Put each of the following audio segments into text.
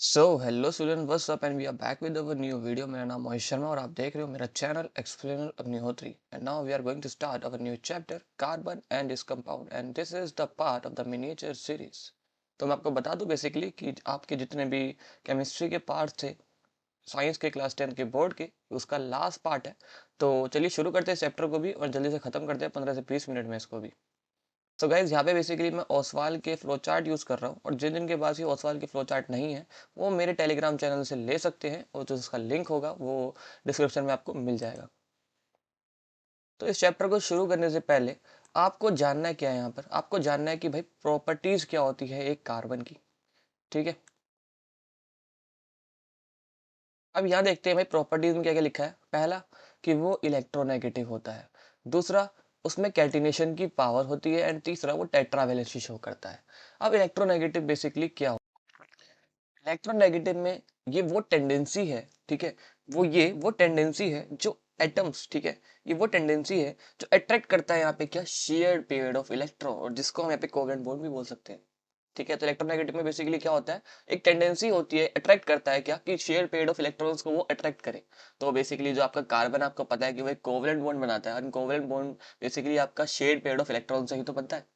So hello student what's up and we are back with our new video. मेरा नाम मोहित शर्मा और आप देख रहे हो मेरा channel explainer Agnihotri. And now we are going to start our new chapter carbon and its compound and this is the part of the miniature series. तो मैं आपको बता दूं बेसिकली कि आपके जितने भी केमिस्ट्री के पार्ट थे साइंस के क्लास 10 के बोर्ड के, उसका लास्ट पार्ट है। तो चलिए शुरू करते हैं चैप्टर को भी और जल्दी से खत्म करते हैं 15 से 20 मिनट में इसको भी। तो गाइज यहाँ पे बेसिकली मैं ओसवाल के फ्लो चार्ट यूज़ कर रहा हूँ और जिन जिनके पास ये ओसवाल के फ्लो चार्ट नहीं है वो मेरे टेलीग्राम चैनल से ले सकते हैं और जो उसका लिंक होगा वो डिस्क्रिप्शन में आपको मिल जाएगा। तो इस चैप्टर को शुरू करने से पहले आपको जानना है क्या है, यहाँ पर आपको जानना है कि भाई प्रॉपर्टीज़ क्या होती है एक कार्बन की। ठीक है, अब यहाँ देखते हैं भाई प्रॉपर्टीज में क्या क्या लिखा है। पहला कि वो इलेक्ट्रोनेगेटिव होता है, दूसरा उसमें कैटिनेशन की पावर होती है एंड तीसरा वो टेट्रावेलेंसी शो करता है। अब इलेक्ट्रोनेगेटिव बेसिकली क्या, इलेक्ट्रोनेगेटिव में ये वो टेंडेंसी है, ठीक है, वो टेंडेंसी है जो एटम्स, ठीक है, ये वो टेंडेंसी है जो अट्रैक्ट करता है यहाँ पे क्या, शेयर्ड पेयर्ड ऑफ इलेक्ट्रॉन, और जिसको हम यहाँ पे कोवेलेंट बॉन्ड भी बोल सकते हैं। ठीक है, तो इलेक्ट्रोनेगेटिव में बेसिकली क्या होता है, एक टेंडेंसी होती है, अट्रैक्ट करता है क्या कि शेयर पेयर्ड ऑफ इलेक्ट्रॉन्स को वो अट्रैक्ट करे। तो बेसिकली जो आपका कार्बन आपको पता है कि वो एक कोवेलेंट बॉन्ड बनाता है और कोवेलेंट बॉन्ड बेसिकली आपका शेयर पेयर्ड ऑफ इलेक्ट्रॉन से ही तो बनता है।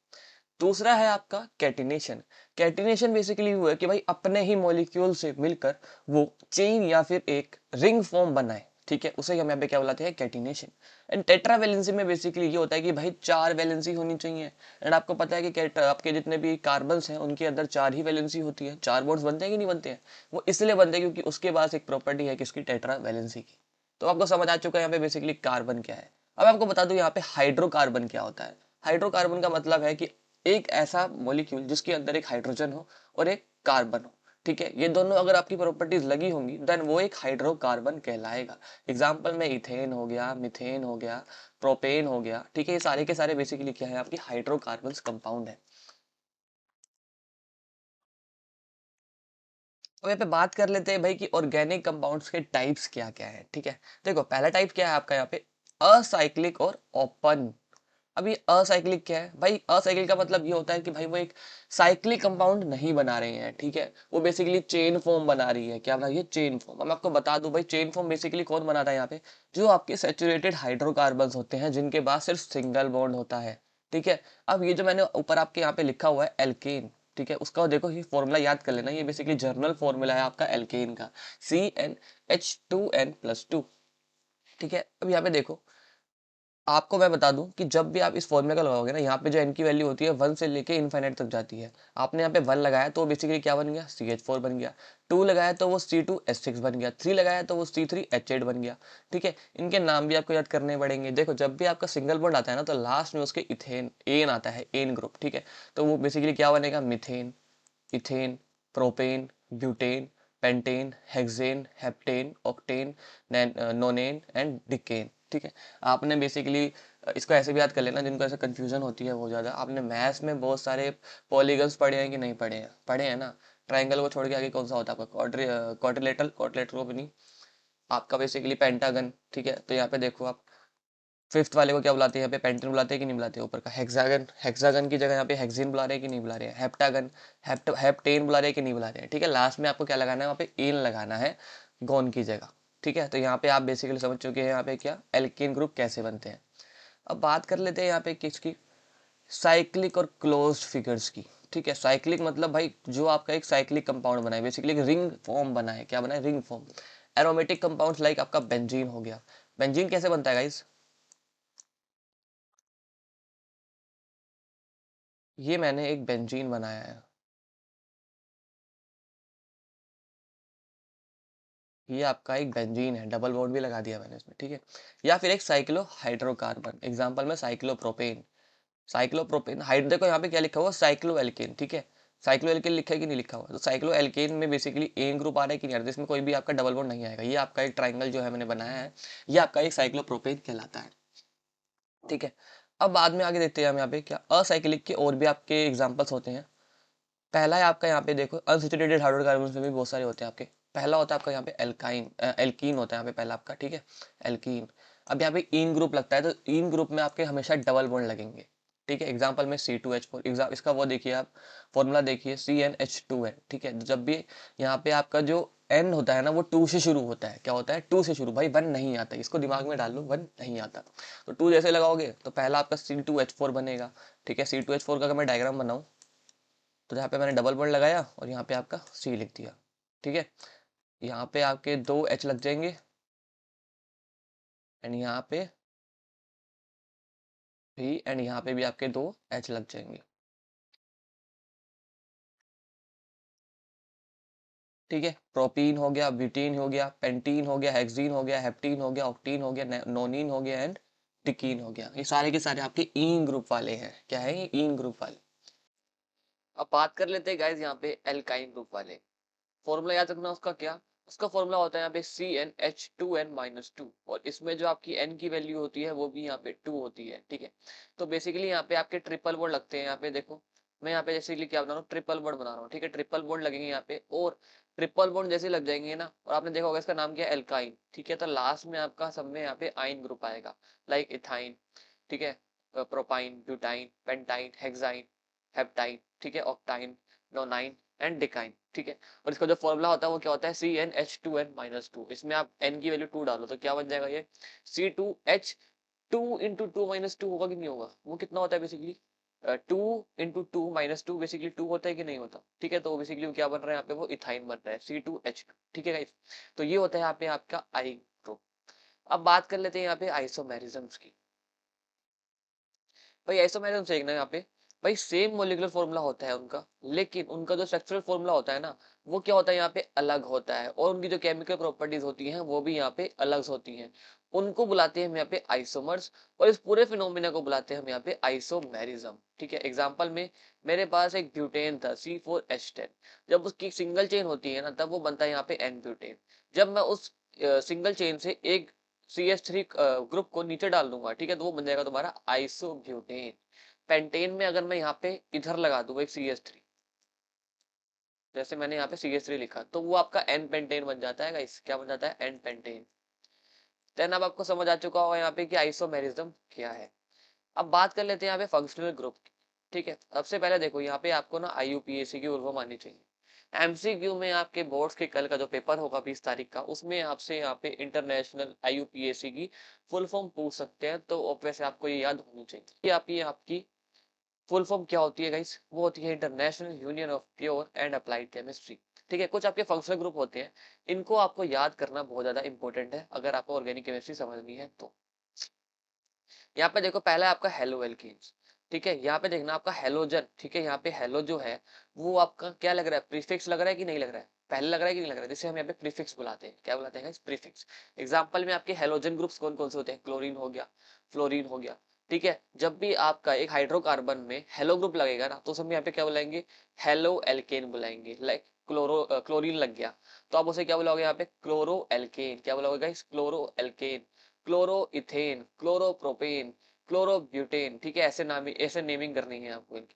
दूसरा है आपका कैटिनेशन। कैटिनेशन बेसिकली वो है कि भाई अपने ही मॉलिक्यूल से मिलकर वो चेन या फिर एक रिंग फॉर्म बनाए, ठीक है, उसे हम यहाँ पे क्या बुलाते हैं, कैटिनेशन। एंड टेट्रावेलेंसी में बेसिकली ये होता है कि भाई चार वैलेंसी होनी चाहिए। एंड आपको पता है कि आपके जितने भी कार्बन्स हैं उनके अंदर चार ही वैलेंसी होती है। चार बॉन्ड्स बनते हैं कि नहीं बनते हैं, वो इसलिए बनते हैं क्योंकि उसके पास एक प्रॉपर्टी है किसकी, टेट्रावेलेंसी की। तो आपको समझ आ चुका है यहाँ पे बेसिकली कार्बन क्या है। अब आपको बता दूं यहाँ पे हाइड्रोकार्बन क्या होता है। हाइड्रोकार्बन का मतलब है कि एक ऐसा मॉलिक्यूल जिसके अंदर एक हाइड्रोजन हो और एक कार्बन हो, ठीक है, ये दोनों अगर आपकी प्रॉपर्टीज लगी होंगी देन वो एक हाइड्रोकार्बन कहलाएगा। एग्जांपल में इथेन हो गया, मिथेन हो गया, प्रोपेन हो गया, ठीक है, ये सारे के सारे बेसिकली क्या है, आपकी हाइड्रोकार्बन्स कंपाउंड है। अब यहाँ पे बात कर लेते हैं भाई कि ऑर्गेनिक कंपाउंड्स के टाइप्स क्या क्या है। ठीक है, देखो पहला टाइप क्या है आपका यहाँ पे, असाइक्लिक और ओपन। अब ये असाइक्लिक क्या है भाई, असाइक्लिक का मतलब ये होता है कि भाई वो एक साइक्लिक कंपाउंड नहीं बना रहे हैं, ठीक है, वो बेसिकली चेन फॉर्म बना रही है। क्या बना रही है, चेन फॉर्म। अब मैं आपको बता दूं भाई चेन फॉर्म बेसिकली कौन बनाता है यहाँ पे, जो आपके सैचुरेटेड हाइड्रोकार्बन्स होते हैं जिनके पास सिर्फ सिंगल बॉन्ड होता है। ठीक है, अब ये जो मैंने ऊपर आपके यहाँ पे लिखा हुआ है एल्केन, ठीक है, उसका देखो ये फॉर्मूला याद कर लेना, ये बेसिकली जर्नल फॉर्मूला है आपका एल्केन का, CnH2n+2। ठीक है, अब यहाँ पे देखो आपको मैं बता दूं कि जब भी आप इस फॉर्मूले का लगाओगे ना, यहाँ पे जो n की वैल्यू होती है 1 से लेके इनफाइनाइट तक जाती है। आपने यहाँ पे 1 लगाया तो बेसिकली क्या बन गया, CH4 बन गया। 2 लगाया तो वो C2H6 बन गया। 3 लगाया तो वो C3H8 बन गया। ठीक है, इनके नाम भी आपको याद करने पड़ेंगे। देखो जब भी आपका सिंगल बॉन्ड आता है ना तो लास्ट में उसके इथेन एन आता है, एन ग्रुप, ठीक है, तो वो बेसिकली क्या बनेगा, methane, ethane, propane, butane, pentane, hexane, heptane, octane, nonane and decane. ठीक है, आपने बेसिकली इसको ऐसे भी याद कर लेना, जिनको ऐसे कंफ्यूजन होती है बहुत ज़्यादा। आपने मैथ्स में बहुत सारे पॉलीगन्स पढ़े हैं कि नहीं पढ़े हैं, पढ़े हैं ना। ट्राइंगल को छोड़ के आगे कौन सा होता है आपका, क्वाड्रिलेटरल, क्वाड्रिलेटरल को भी नहीं, आपका बेसिकली पेंटागन। ठीक है, तो यहाँ पे देखो आप फिफ्थ वाले को क्या बुलाते हैं, यहाँ पे पेंटेन बुलाते हैं कि नहीं बुलाते, ऊपर का हेक्सागन, हेक्सागन की जगह यहाँ पे हेक्सीन बुला रहे हैं कि नहीं बुला रहे हैं, हेप्टागन, हेप्टेन बुला रहे हैं कि नहीं बुला रहे हैं। ठीक है, लास्ट में आपको क्या लगाना है, वहाँ पे एन लगाना है गोन की जगह। ठीक है, तो यहाँ पे आप बेसिकली समझ चुके हैं यहाँ पे क्या एल्केन ग्रुप कैसे बनते हैं। अब बात कर लेते हैं यहाँ पे किसकी, साइक्लिक और क्लोज्ड फिगर्स की। ठीक है, साइक्लिक मतलब भाई जो आपका एक साइक्लिक कंपाउंड बना है, बेसिकली एक रिंग फॉर्म बना है। क्या बना है, ring form. Aromatic compounds like आपका बेंजीन हो गया। बेंजीन कैसे बनता है गाइस, ये मैंने एक बेंजीन बनाया है, ये आपका एक बेंजीन है, डबल बॉन्ड भी लगा दिया मैंने इसमें। ठीक है, या फिर एक साइक्लो हाइड्रोकार्बन, एग्जांपल में साइक्लोप्रोपेन। साइक्लोप्रोपेन हाइड, देखो यहाँ पे क्या लिखा हुआ, साइक्लो एल्केन। ठीक है, साइक्लो एल्केन लिखा है कि नहीं लिखा हुआ, तो साइक्लो एल्केन में बेसिकली एन ग्रुप आ रहा है कि नहीं आ रहा है, इसमें कोई भी आपका डबल बॉन्ड नहीं आएगा। ये आपका एक ट्राइंगल जो है मैंने बनाया है, ये आपका एक साइक्लोप्रोपेन कहलाता है। ठीक है, अब बाद में आगे देखते हैं हम यहाँ पे क्या असाइक्लिक के और भी आपके एग्जाम्पल्स होते हैं। पहला है आपका यहाँ पे देखो, अनसैचुरेटेड हाइड्रोकार्बन में भी बहुत सारे होते हैं आपके। पहला होता है आपका यहाँ पे एल्काइन, एल्कीन होता है यहाँ पे पहला आपका। ठीक है, एल्कीन। अब यहाँ पे इन ग्रुप लगता है तो इन ग्रुप में आपके हमेशा डबल बॉन्ड लगेंगे। ठीक है। एग्जाम्पल में C2H4, एग्जाम इसका वो देखिए आप, फॉर्मूला देखिए CnH2n, ठीक है। जब भी यहाँ पे आपका जो N होता है ना वो 2 से शुरू होता है, क्या होता है 2 से शुरू, भाई 1 नहीं आता, इसको दिमाग में डाल लो, 1 नहीं आता। तो 2 जैसे लगाओगे तो पहला आपका C2H4 बनेगा, ठीक है। C2H4 का अगर मैं डायग्राम बनाऊँ तो यहाँ पे मैंने डबल बॉन्ड लगाया और यहाँ पे आपका C लिख दिया, ठीक है। यहाँ पे आपके 2 H लग जाएंगे एंड यहाँ पे भी, एंड यहाँ पे भी आपके 2 H लग जाएंगे, ठीक है। प्रोपीन हो गया, ब्यूटीन हो गया, पेंटीन हो गया, हेक्सीन हो गया, हेप्टीन हो गया, ऑक्टीन हो गया, नोनिन हो गया एंड टिकीन हो गया। ये सारे के सारे आपके ईन ग्रुप वाले हैं। क्या है ये? ईन ग्रुप वाले। अब बात कर लेते हैं गाइस यहाँ पे एल्काइन ग्रुप वाले। फॉर्मूला याद रखना उसका क्या, उसका फॉर्मूला होता है यहाँ पे CnH2n-2, और इसमें जो आपकी n की वैल्यू होती है वो भी यहाँ पे 2 होती है, ठीक है। तो बेसिकली यहाँ पे आपके ट्रिपल बॉन्ड लगते हैं। यहाँ पे देखो मैं यहाँ पे जैसे क्या बना रहा हूँ, ट्रिपल बॉन्ड बना रहा हूँ, ठीक है। ट्रिपल बॉन्ड लगेंगे यहाँ पे, और ट्रिपल बॉन्ड जैसे लग जाएंगे ना, और आपने देखा होगा इसका नाम क्या है, एल्काइन, ठीक है। तो लास्ट में आपका सब में यहाँ पे आइन ग्रुप आएगा, लाइक इथाइन, ठीक है, propyne, butyne, pentyne, hexyne, heptyne, ठीक है, ऑक्टाइन, नोनाइन एंड डिकाइन, ठीक है। और इसका जो फॉर्मूला होता है वो क्या होता है, CnH2n-2। इसमें आप n की वैल्यू 2 डालो तो क्या बन जाएगा ये, C2H2 × 2 - 2 होगा कि नहीं होगा, वो कितना होता है बेसिकली 2 × 2 - 2 बेसिकली 2 होता है कि नहीं होता, ठीक है। तो बेसिकली क्या बन रहा है यहाँ पे, वो इथाइन बन रहा है C2H2, ठीक है गाइस। तो ये होता है यहाँ पे आपका आई ग्रुप। अब बात कर लेते हैं यहाँ पे आइसोमेरिज्म्स की। भाई आइसोमेरिज्म देखना यहाँ पे, भाई सेम मोलिकुलर फॉर्मूला होता है उनका, लेकिन उनका जो स्ट्रक्चरल फॉर्मूला होता है ना वो क्या होता है यहाँ पे अलग होता है, और उनकी जो केमिकल प्रॉपर्टीज होती हैं वो भी यहाँ पे अलग होती हैं। उनको बुलाते हैं हम यहाँ पे आइसोमर्स, और इस पूरे फिनोमिना को बुलाते हैं हम यहाँ पे आइसोमेरिज्म, ठीक है। एग्जाम्पल में मेरे पास एक ब्यूटेन था C4H10, जब उसकी सिंगल चेन होती है ना तब वो बनता है यहाँ पे N ब्यूटेन। जब मैं उस सिंगल चेन से एक CH3 ग्रुप को नीचे डाल दूंगा, ठीक है, तो वो बन जाएगा तुम्हारा आइसोब्यूटेन। पेंटेन में अगर मैं यहाँ पे इधर लगा दूं एक CH3, जैसे मैंने यहाँ पे CH3 लिखा, तो वो आपका N पेंटेन बन जाता है गाइस। क्या बन जाता है? N pentane. देन अब आपको समझ आ चुका होगा यहाँ पे कि आइसोमेरिज्म क्या है। अब बात कर लेते हैं यहाँ पे फंक्शनल ग्रुप की, ठीक है। सबसे पहले देखो यहाँ पे आपको ना IUPAC की उर्वम आनी चाहिए। MCQ में आपके बोर्ड्स के कल का जो पेपर होगा 20 तारीख का, उसमें आपसे यहाँ पे इंटरनेशनल IUPAC की फुल फॉर्म पूछ सकते हैं, तो ऑब्वियसली आपको ये याद होनी चाहिए। ये आपकी फुल फॉर्म क्या होती है गाइस, वो होती है international union of pure and applied chemistry, ठीक है। कुछ आपके फंक्शनल ग्रुप होते हैं, इनको आपको याद करना बहुत ज्यादा इंपॉर्टेंट है अगर आपको ऑर्गेनिक केमिस्ट्री समझनी है तो। यहाँ पे देखो पहला है आपका हेलो एल्केन्स, ठीक है। यहाँ पे देखना आपका हेलोजन, ठीक है। यहाँ पे हेलो जो है वो आपका क्या लग रहा है, प्रीफिक्स लग रहा है कि नहीं लग रहा है, पहले लग रहा है कि नहीं लग रहा है, जिसे हम यहाँ पे प्रीफिक्स बुलाते हैं। क्या बुलाते हैं? प्रीफिक्स। एग्जाम्पल में आपके हेलोजन ग्रुप्स कौन कौन से होते हैं? क्लोरीन हो गया, फ्लोरीन हो गया, ठीक है। जब भी आपका एक हाइड्रोकार्बन में हेलो ग्रुप लगेगा ना तो उस हम यहाँ पे क्या बुलाएंगे, हेलो एल्केन बुलाएंगे। लाइक क्लोरीन लग गया तो आप उसे क्या बुलाओगे यहाँ पे, क्लोरो एल्केन। क्या बुलाओगे guys? Chloro alkane, chloro ethane, chloropropane, chlorobutane, ठीक है। ऐसे नाम, ऐसे नेमिंग करनी है आपको इनकी।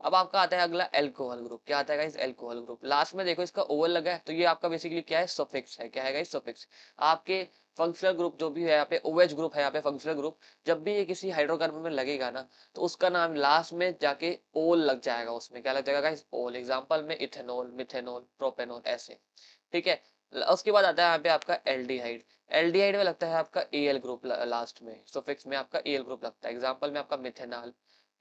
अब आपका आता है अगला एल्कोहल ग्रुप। क्या आता है गाइस? Alcohol group. लास्ट में देखो इसका ओवल लगा है तो ये आपका बेसिकली क्या है, सफिक्स है। क्या है गाइस? सफिक्स। आपके फंक्शनल ग्रुप जो भी है यहाँ पे OH ग्रुप है, यहाँ पे फंक्शनल ग्रुप, जब भी ये किसी हाइड्रोकार्बन में लगेगा ना तो उसका नाम लास्ट में जाके ओल लग जाएगा। उसमें क्या लग जाएगा गाइस? ओल। एग्जांपल में इथेनॉल, मिथेनॉल, प्रोपेनॉल, ऐसे, ठीक है। उसके बाद आता है यहाँ पे आपका एल्डिहाइड। एल्डिहाइड में लगता है आपका Al ग्रुप लास्ट में, सफिक्स में आपका Al ग्रुप लगता है। एग्जांपल में आपका मिथेनॉल,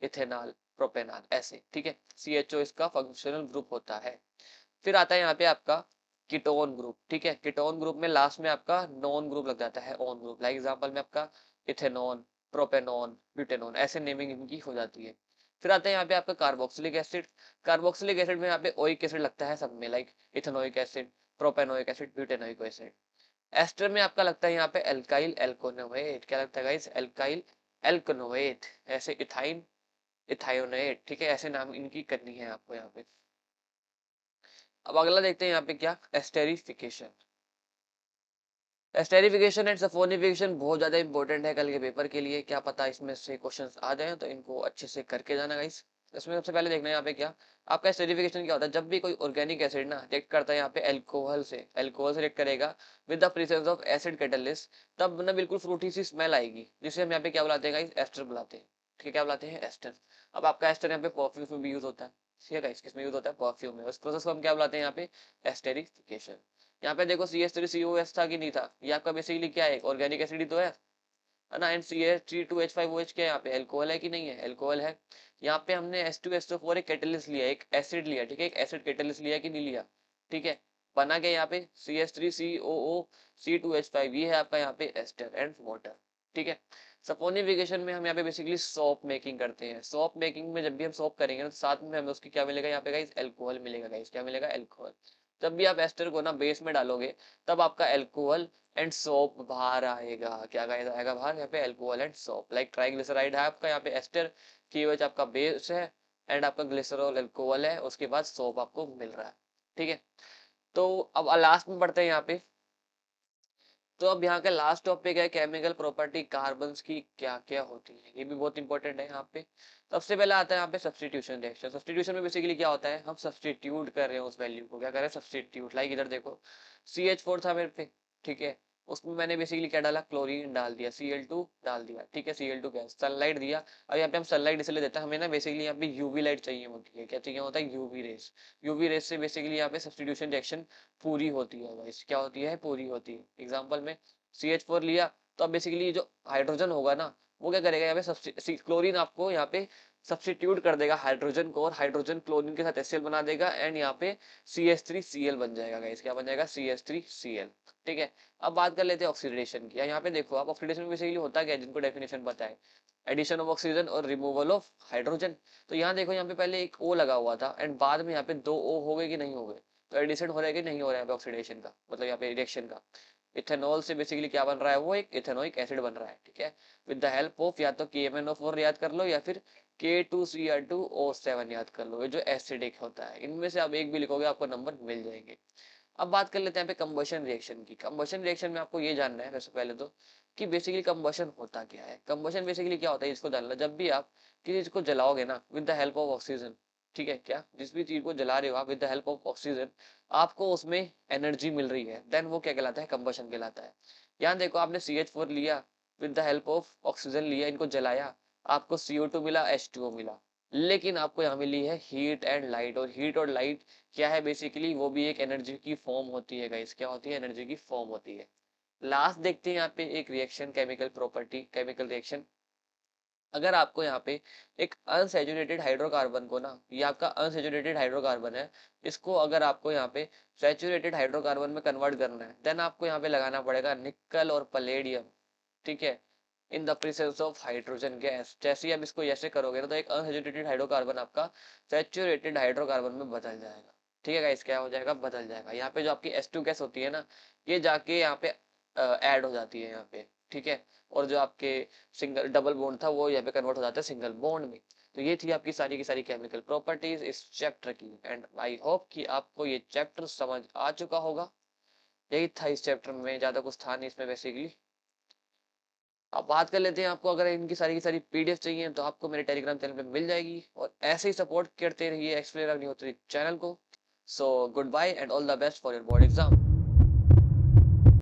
इथेनॉल, प्रोपेनॉल, ऐसे, ठीक है। CHO इसका फंक्शनल ग्रुप होता है। फिर आता है यहाँ पे आपका कीटोन ग्रुप, ठीक है। कीटोन ग्रुप में लास्ट में आपका नॉन ग्रुप लग जाता है, ऑन ग्रुप। लाइक एग्जांपल में आपका इथेनॉन, प्रोपेनॉन, ब्यूटेनॉन, ऐसे नेमिंग इनकी हो जाती है। फिर आता है यहाँ पे आपका कार्बोक्सिलिक एसिड। कार्बोक्सिलिक एसिड में यहाँ पे ओइक एसिड लगता है सब में, like ethanoic acid, propanoic acid, butanoic acid. Ester में आपका लगता है यहाँ पे एल्काइल एल्कोनोएट। क्या लगता है गाइस? एल्काइल एल्कोनोएट। ऐसे इथाइन, इथायोनेट, ठीक है। ऐसे नाम इनकी करनी है आपको यहाँ पे। अब अगला देखते हैं यहाँ पे क्या, एस्टेरिफिकेशन। एस्टेरिफिकेशन एंड सफोनिफिकेशन बहुत ज्यादा इंपॉर्टेंट है कल के पेपर के लिए। क्या पता इसमें से क्वेश्चंस आ जाए, तो इनको अच्छे से करके जाना गाइस। इसमें सबसे पहले देखना है यहाँ पे क्या, आपका एस्टेरिफिकेशन क्या होता है, जब भी कोई ऑर्गेनिक एसिड ना रिएक्ट करता है यहाँ पे अल्कोहल से रिएक्ट करेगा with the presence of acid catalyst, तब ना बिल्कुल फ्रूटी सी स्मेल आएगी, जिसे हम यहाँ पे क्या बुलाते हैं गाइस? एस्टर बुलाते हैं, ठीक है, क्या बुलाते हैं, एस्टर। अब आपका एस्टर यहाँ पे परफ्यूम में भी यूज होता है, ठीक है गाइस, किसमें यूज होता है, परफ्यूम में। उस प्रोसेस को हम क्या बुलाते हैं यहाँ पे, एस्टेरिफिकेशन। यहाँ पे देखो CH3COS था कि नहीं था, ये आपका बेसिकली क्या है, ऑर्गेनिक एसिड ही तो है ना। एंड CH3 2H5OH क्या है यहाँ पे, एल्कोहल है कि नहीं है, एल्कोहल है। यहाँ पे हमने H2SO4 एक कैटलिस्ट लिया, एक एसिड लिया, ठीक है, एक एसिड कैटलिस्ट लिया कि नहीं लिया, ठीक है। बना के यहाँ पे CH3COOC2H5, ये है आपका यहाँ पे एस्टर एंड वाटर, ठीक है। सपोनिफिकेशन में हम यहाँ पे बेसिकली सोप मेकिंग करते हैं। सोप मेकिंग में जब भी हम सोप करेंगे ना, तो साथ में हमें उसकी क्या मिलेगा यहाँ पे गाइस, एल्कोहल मिलेगा गाइस, क्या मिलेगा, एल्कोहल। जब भी आप एस्टर को ना बेस में डालोगे, तब आपका एल्कोहल एंड सोप बाहर आएगा, क्या गाइस आएगा बाहर, यहाँ पे alcohol and soap. Like triglyceride है आपका यहाँ पे एस्टर की वजह आपका बेस है, एंड आपका ग्लिसरॉल एल्कोहल है, उसके बाद सोप आपको मिल रहा है, ठीक है। तो अब लास्ट में बढ़ते हैं यहाँ पे। तो अब यहाँ का लास्ट टॉपिक है केमिकल प्रॉपर्टी कार्बन्स की क्या क्या होती है, ये भी बहुत इंपॉर्टेंट है यहाँ पे। सबसे पहले आता है यहाँ पे सब्स्टिट्यूशन रिएक्शन। सब्स्टिट्यूशन में बेसिकली क्या होता है, हम सब्स्टिट्यूट कर रहे हैं उस वैल्यू को, क्या कर रहे हैं, सब्स्टिट्यूट। लाइक इधर देखो, CH4 था मेरे पे, ठीक है, उसमें मैंने बेसिकली क्या डाला, क्लोरीन डाल दिया, Cl2 डाल दिया, ठीक है, Cl2 गैस, सनलाइट दिया। अब यहाँ पे हम सनलाइट इसलिए देते हैं, हमें ना बेसिकली यहाँ पे यूवी लाइट चाहिए होती है, क्या चाहिए होता है, यूवी रेस। यूवी रेस से बेसिकली यहाँ पे सब्स्टिट्यूशन रिएक्शन पूरी होती है गाइस, क्या होती है, पूरी होती है। एग्जाम्पल में CH4 लिया, तो अब बेसिकली जो हाइड्रोजन होगा ना, वो क्या करेगा, यहाँ पे क्लोरीन आपको यहाँ पे सब्स्टिट्यूट कर देगा हाइड्रोजन को, और हाइड्रोजन क्लोरीन के साथ HCl बना देगा, एंड यहाँ पे CH3Cl बन जाएगा गाइस, क्या बन जाएगा, CH3Cl, ठीक है। अब बात कर लेते हैं ऑक्सीडेशन की। यहाँ पे देखो आप, ऑक्सीडेशन में बेसिकली होता क्या है, जिनको डेफिनेशन पता है, एडिशन ऑफ ऑक्सीजन और रिमूवल ऑफ हाइड्रोजन। तो यहाँ देखो, यहाँ पे पहले एक O लगा हुआ था, एंड बाद में यहाँ पे 2 O हो गए कि नहीं हो गए, तो एडिशन हो रहा है कि नहीं हो रहा है ऑक्सीडेशन का, मतलब यहाँ पे रिएक्शन का। इथेनॉल से बेसिकली क्या बन रहा है, वो एक इथेनोइक एसिड बन रहा है, ठीक है, विद द हेल्प ऑफ या तो KMnO4 याद कर लो, या फिर K2Cr2O7 याद कर लो, ये जो एसिडिक होता है, इनमें से आप एक भी लिखोगे आपको नंबर मिल जाएंगे। अब बात कर लेते हैं यहाँ पे कंबशन रिएक्शन की। कंबशन रिएक्शन में आपको ये जानना है सबसे पहले तो, कि बेसिकली कंबशन होता क्या है। कंबशन बेसिकली क्या होता है, इसको जानना, जब भी आप किसी चीज को जलाओगे ना with the help of oxygen, ठीक है, क्या जिस भी चीज को जला रहे हो आप with the help of oxygen, आपको उसमें एनर्जी मिल रही है, देन वो क्या कहलाता है, कंबशन कहलाता है। यहाँ देखो, आपने CH4 लिया, with the help of oxygen लिया, इनको जलाया, आपको CO2 मिला, H2O मिला, लेकिन आपको यहाँ मिली है हीट एंड लाइट। और हीट और लाइट क्या है, बेसिकली वो भी एक एनर्जी की फॉर्म होती है गाइस, क्या होती है, एनर्जी की फॉर्म होती है। लास्ट देखते हैं यहाँ पे एक reaction, chemical property, chemical reaction. अगर आपको यहाँ पे एक अनसैचुरेटेड हाइड्रोकार्बन को ना, ये आपका अनसैचुरेटेड हाइड्रोकार्बन है, इसको अगर आपको यहाँ पे सैचुरेटेड हाइड्रोकार्बन में कन्वर्ट करना है, देन आपको यहाँ पे लगाना पड़ेगा निकल और पलेडियम, ठीक है, in the presence of hydrogen gas. जैसे ही आप इसको ऐसे करोगे ना, तो एक अनसैचुरेटेड हाइड्रोकार्बन आपका सैचुरेटेड हाइड्रोकार्बन में बदल जाएगा, ठीक है गाइस, क्या हो जाएगा, बदल जाएगा। यहाँ पे जो आपकी H2 गैस होती है ना, ये जाके यहाँ पे ऐड हो जाती है यहाँ पे, ठीक है, और जो आपके सिंगल डबल बॉन्ड था, वो यहाँ पे कन्वर्ट हो जाता है सिंगल बॉन्ड में। तो ये थी आपकी सारी की सारी केमिकल प्रॉपर्टीज इस चैप्टर की, एंड आई होप कि आपको ये चैप्टर समझ आ चुका होगा। यही था इस चैप्टर में, ज्यादा कुछ था नहीं इसमें बेसिकली। अब बात कर लेते हैं, आपको अगर इनकी सारी की सारी PDF चाहिए, तो आपको मेरे टेलीग्राम चैनल पे मिल जाएगी, और ऐसे ही सपोर्ट करते रहिए एक्सप्लेनर नहीं होती चैनल को। So good bye and all the best for your board exam.